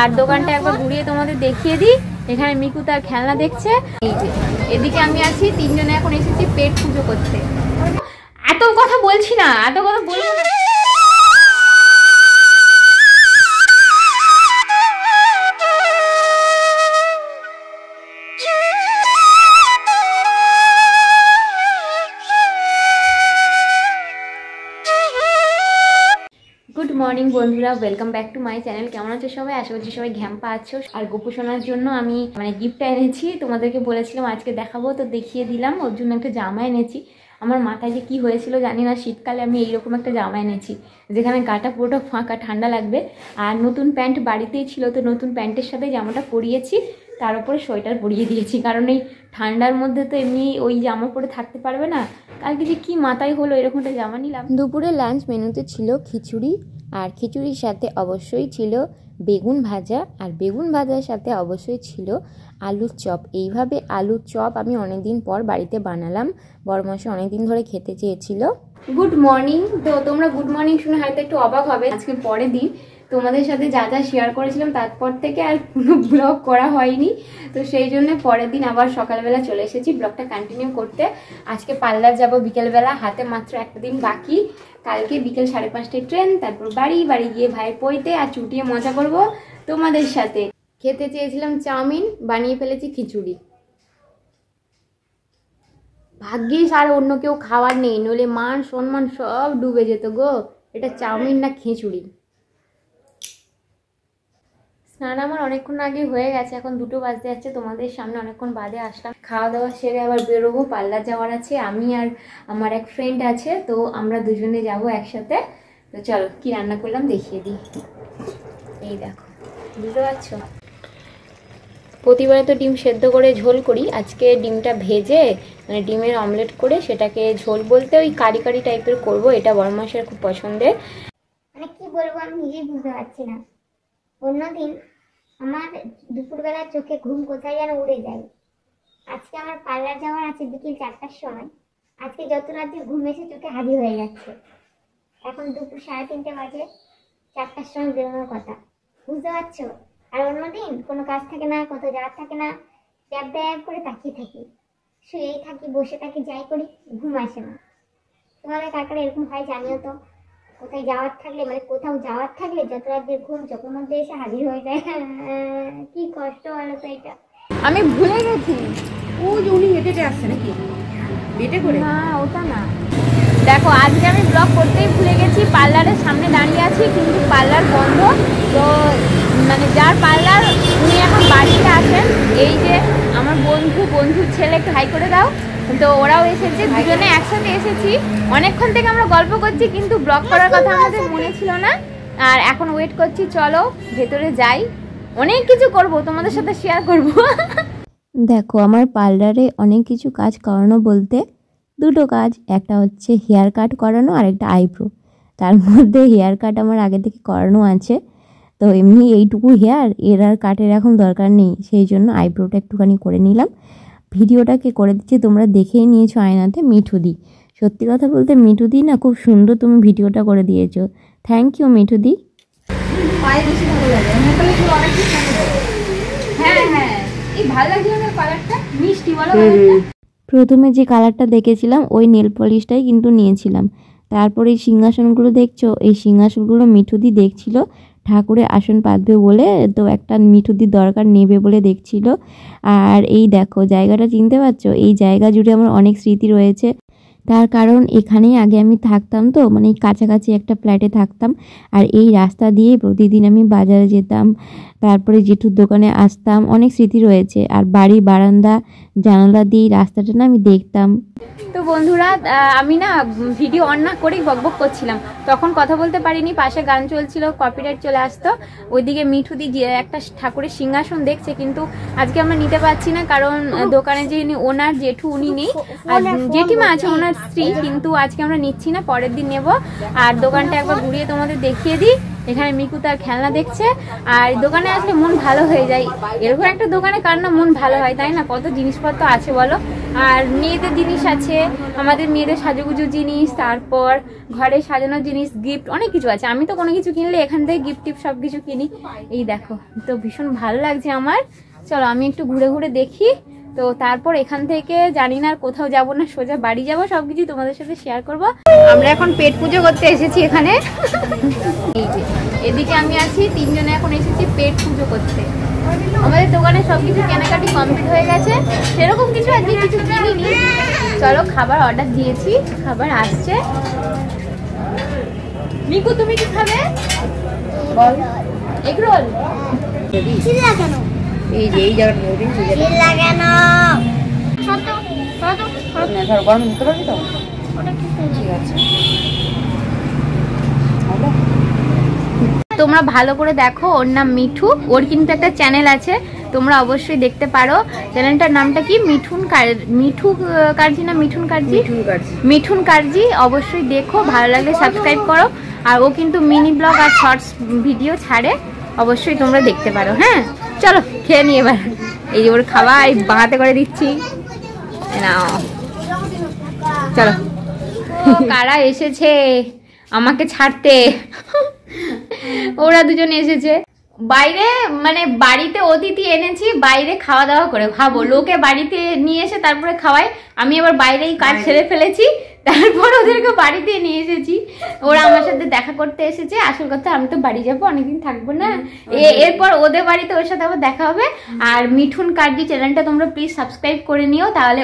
আর দোকানটা একবার ঘুরিয়ে তোমাদের দেখিয়ে দিই। এখানে মিকু তার খেলনা দেখছে। এই যে এদিকে আমি আছি, তিনজনে এখন এসেছি পেট পুজো করতে। এত কথা বলছি না, এত কথা বলবো না। গুড মর্নিং বন্ধুরা, welcome back to my channel. কেমন আছো সবাই? আশা করছি সবাই ঘ্যাম্পা আছো। আর গোপু সোনার জন্য আমি গিফটটা এনেছি, তোমাদেরকে বলেছিলাম আজকে দেখাবো, তো দেখিয়ে দিলাম। ওর জন্য একটা জামা এনেছি। আমার মাথায় যে কী হয়েছিল জানি না, শীতকালে আমি এইরকম একটা জামা এনেছি যেখানে গাটা পুরোটা ফাঁকা, ঠান্ডা লাগবে। আর নতুন প্যান্ট বাড়িতেই ছিল, তো নতুন প্যান্টের সাথে জামাটা পরিয়েছি, তার উপরে সোয়েটার পরিয়ে দিয়েছি, কারণ এই ঠান্ডার মধ্যে তো এমনি ওই জামা পরে থাকতে পারবে না। কালকে যে কী মাথায় হলো এরকম একটা জামা নিলাম। দুপুরে লাঞ্চ মেনুতে ছিল খিচুড়ি, আর খিচুড়ির সাথে অবশ্যই ছিল বেগুন ভাজা, আর বেগুন ভাজার সাথে অবশ্যই ছিল আলুর চপ। এইভাবে আলুর চপ আমি অনেকদিন পর বাড়িতে বানালাম, বড়মশাই অনেকদিন ধরে খেতে চেয়েছিল। Good morning. তো তোমরা গুড মর্নিং শুনে হয়তো একটু অবাক হবে। আজকে পরের দিন তোমাদের সাথে যা যা শেয়ার করেছিলাম তারপর থেকে আর কোনো ব্লগ করা হয়নি, তো সেই জন্য পরের দিন আবার সকালবেলা চলে এসেছি ব্লগটা কন্টিনিউ করতে। আজকে পার্লার যাব বিকেলবেলা, হাতে মাত্র একটা দিন বাকি। কালকে বিকেল 5:30টায় ট্রেন, তারপর বাড়ি গিয়ে ভাইয়ের পইতে আর চুটিয়ে মজা করব তোমাদের সাথে। খেতে চেয়েছিলাম চাউমিন, বানিয়ে ফেলেছি খিচুড়ি। ভাগ্যিস আর অন্য কেউ খাওয়ার নেই, নইলে মান সম্মান সব ডুবে যেত গো। এটা চাউমিন না খিচুড়ি। স্নান আমার অনেকক্ষণ আগে হয়ে গেছে, এখন 2টো বাজতে যাচ্ছে। তোমাদের সামনে অনেকক্ষণ বাদে আসলাম। খাওয়া দাওয়া সেরে আবার বেরোবো, পার্লার যাওয়ার আছে। আমি আর আমার এক ফ্রেন্ড আছে, তো আমরা দুজনে যাব একসাথে। তো চলো কি রান্না করলাম দেখিয়ে দিই। এই দেখো, বুঝতে পারছো, প্রতিবারে তো ডিম সেদ্ধ করে ঝোল করি, আজকে ডিমটা ভেজে ডিমের অমলেট করে সেটাকে ঝোল বলতে ওই কারি কারি টাইপের করব। এটা বড়মাসের খুব পছন্দের। কি বলবো আমি নিজেই বুঝতে পারছি না। অন্যদিন আমার দুপুরবেলা চোখে ঘুম কোথায় যেন উড়ে যায়। আজকে আমার পার্লার যাওয়ার আছে বিকেল 4টার সময়। আজকে যত রাতে ঘুম এসে চোখে হাজির হয়ে যাচ্ছে। এখন দুপুর 3:30 বাজে, 4টার সময় বেরোনোর কথা, বুঝতে পারছো। আর অন্যদিন কোনো কাজ থাকে না, কোথাও যাওয়ার থাকে না, ড্যাব করে তাকিয়ে থাকি, শুয়েই থাকি, বসে থাকি, যাই করি, ঘুম আসে না। তোমাদের কার এরকম হয় জানিও তো। কোথায় যাওয়ার থাকলে কোথাও যাওয়ার থাকলে যত রাতের ঘুম চোখের মধ্যে এসে হাজির হয়ে যায়। কি কষ্ট বলো তো এটা। আমি ভুলে গেছি, উনি হেঁটে আসছে নাকি বেটে করে? না ওটা না। দেখো আজকে আমি ব্লগ করতেই ভুলে গেছি। পার্লারের সামনে দাঁড়িয়ে আছি, কিন্তু পার্লার বন্ধ। তো যার পার্লার উনি এখন বাড়িতে আছেন। এই যে আমার বন্ধুর ছেলে, একটু হাই করে দাও। তো ওরাও এসেছে, দুজনে একসাথে এসেছি। অনেকক্ষণ থেকে আমরা গল্প করছি, কিন্তু ব্লগ করার কথা আমাদের মনে ছিল না। আর এখন ওয়েট করছি, চলো ভেতরে যাই, অনেক কিছু করব, তোমাদের সাথে শেয়ার করব। দেখো আমার পার্লারে অনেক কিছু কাজ করানো বলতে 2টো কাজ, একটা হচ্ছে হেয়ার কাট করানো আর একটা আইব্রো। তার মধ্যে হেয়ার কাট আমার আগে থেকে করানো আছে, তো এমনি এইটুকু হেয়ার, এর আর কাটের এখন দরকার নেই, সেই জন্য আইব্রোটা একটুখানি করে নিলাম। ভিডিওটাকে করে দিচ্ছি, তোমরা দেখেই নিয়েছো আয়নাতে। মিঠুদি, সত্যি কথা বলতে মিঠুদি না, খুব সুন্দর তুমি ভিডিওটা করে দিয়েছো, থ্যাংক ইউ মিঠুদি। প্রথমে যে কালারটা দেখেছিলাম ওই নেল পলিশটাই কিন্তু নিয়েছিলাম। তারপরে এই সিংহাসনগুলো দেখছো, এই সিংহাসনগুলো মিঠুদি দেখছিল, ঠাকুরের আসন পাতবে বলে, তো একটা মিঠুদির দরকার নেবে বলে দেখছিল। আর এই দেখো জায়গাটা চিনতে পারছো, এই জায়গা জুড়ে আমার অনেক স্মৃতি রয়েছে। তার কারণ এখানেই আগে আমি থাকতাম, তো এই কাছাকাছি একটা ফ্ল্যাটে থাকতাম। আর এই রাস্তা দিয়ে প্রতিদিন আমি বাজারে যেতাম, তারপরে জেঠুর দোকানে আসতাম, অনেক স্মৃতি রয়েছে। আর বাড়ি বারান্দা জানালা দিয়ে রাস্তাটা না আমি দেখতাম। তো বন্ধুরা, আমি না ভিডিও অন না করেই বকবক করছিলাম, তখন কথা বলতে পারিনি, পাশে গান চলছিল, কপিরাইট চলে আসতো। ওইদিকে মিঠুদি যে একটা ঠাকুরের সিংহাসন দেখছে, কিন্তু আজকে আমরা নিতে পারছি না, কারণ দোকানে যে ওনার জেঠু উনি নেই, আর জেঠিমা আছে, ওনার এসছি, কিন্তু আজকে আমরা নিচ্ছি না, পরের দিন নেব। আর দোকানটা একবার ঘুরিয়ে তোমাদের দেখিয়ে দিই। এখানে মিকু তার খেলনা দেখছে, আর দোকানে আসলে মন ভালো হয়ে যায়। এরকম একটা দোকানে কার না মন ভালো হয়, তাই না? কত জিনিসপত্র আছে বলো। আর মেয়েদের জিনিস আছে, আমাদের মেয়েদের সাজুগুজু জিনিস, তারপর ঘরে সাজানোর জিনিস, গিফট, অনেক কিছু আছে। আমি তো কোনো কিছু কিনলে এখান থেকে গিফট টিপ সব কিছু কিনি। এই দেখো, তো ভীষণ ভালো লাগছে আমার। চলো আমি একটু ঘুরে ঘুরে দেখি। তো তারপর এখান থেকে জানি না আর কোথাও যাবো না, সোজা বাড়ি যাবো, সবকিছু তোমাদের সাথে শেয়ার করব। আমরা এখন পেট পুজো করতে এসেছি এখানে। এই যে এদিকে আমি আছি, তিনজনে এখন এসেছি পেট পুজো করতে। আমাদের দোকানে সবকিছু কেনাকাটি কমপ্লিট হয়ে গেছে, সেরকম কিছু আজকে কিছু কিনিনি। চলো খাবার অর্ডার দিয়েছি, খাবার আসছে। মিকু তুমি কি খাবে? বল। Egg roll. এই যে এই জায়গাটা নদী গরম নিতে পারবি তো? ঠিক আছে। তোমরা ভালো করে দেখো, ওর নাম মিঠু। ওর কিন্তু একটা চ্যানেল আছে, তোমরা অবশ্যই দেখতে পারো। চ্যানেলটার নামটা কি? মিঠুন কার্জি না মিঠুন কার্জি? মিঠুন কার্জি। অবশ্যই দেখো, ভালো লাগলে সাবস্ক্রাইব করো। আর ও কিন্তু মিনি ব্লগ আর শর্টস ভিডিও ছাড়ে, অবশ্যই তোমরা দেখতে পারো। হ্যাঁ চলো খেয়ে নি এবার। এই যে ওর খাবার বাঁহাতে করে দিচ্ছি, নাও চলো। কারা এসেছে আমাকে ছাড়তে? ওরা দুজন এসেছে। বাইরে মানে বাড়িতে অতিথি এনেছি, বাইরে খাওয়া দাওয়া করে খাবো। লোকে বাড়িতে নিয়ে এসে তারপরে খাওয়াই, আমি আবার বাইরেই কাজ সেরে ফেলেছি, তারপর ওদেরকে বাড়িতে নিয়ে এসেছি। ওরা আমার সাথে দেখা করতে এসেছে। আসল কথা আমি তো বাড়ি যাবো, অনেকদিন থাকবো না। এরপর ওদের বাড়িতে ওর সাথে আবার দেখা হবে। আর মিঠুন কার্জি চ্যানেলটা তোমরা প্লিজ সাবস্ক্রাইব করে নিও, তাহলে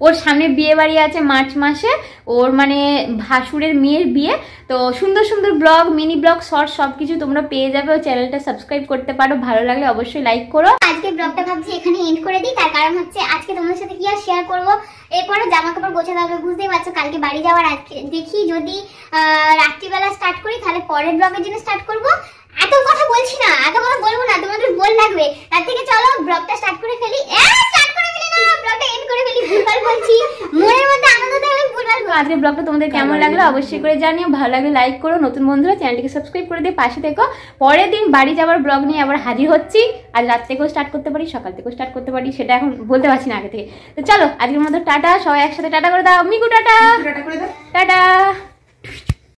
ওর সামনে বিয়ে বাড়ি আছে মার্চ মাসে, ওর মানে ভাসুরের মেয়ের বিয়ে। তো সুন্দর সুন্দর ব্লগ, মিনি ব্লগ, শর্ট সবকিছু তোমরা পেয়ে যাবে। ও চ্যানেলটা সাবস্ক্রাইব করতে পারো, ভালো লাগলে অবশ্যই লাইক করো। আজকে ব্লগটা ভাবছি এখানে এন্ড করে দিই, তার কারণ হচ্ছে আজকে তোমাদের সাথে কি আর শেয়ার করবো। এরপরে জামা কাপড় গোছাতে হবে, বুঝতেই পারছো কালকে বাড়ি যাওয়ার। আজকে দেখি যদি রাত্রিবেলা স্টার্ট করি, তাহলে পরের ব্লগের জন্য স্টার্ট করবো। এত কথা বলছি না, এত কথা বলবো না, তোমাদের বোর লাগবে। তার থেকে চলো ব্লগটা স্টার্ট করে ফেলি। স্টার্ট করে ফেলি না, ব্লগটা এন্ড করে ফেলি। ভুলভাল বলছি, মনের মধ্যে আনন্দ থাকলে ভুলভাল। আজকের ব্লগটা তোমাদের কেমন লাগলো অবশ্যই করে জানিও, ভালো লাগলে লাইক করো। নতুন বন্ধুরা চ্যানেলটিকে সাবস্ক্রাইব করে দিয়ে পাশে থেকো। পরের দিন বাড়ি যাওয়ার ব্লগ নিয়ে আবার হাজির হচ্ছি। আজ রাত থেকেও স্টার্ট করতে পারি, সকাল থেকেও স্টার্ট করতে পারি, সেটা এখন বলতে পারছি না আগে থেকে। তো চলো আজকের মতো টাটা, সবাই একসাথে টাটা করে দাও। Miku tata. টাটা।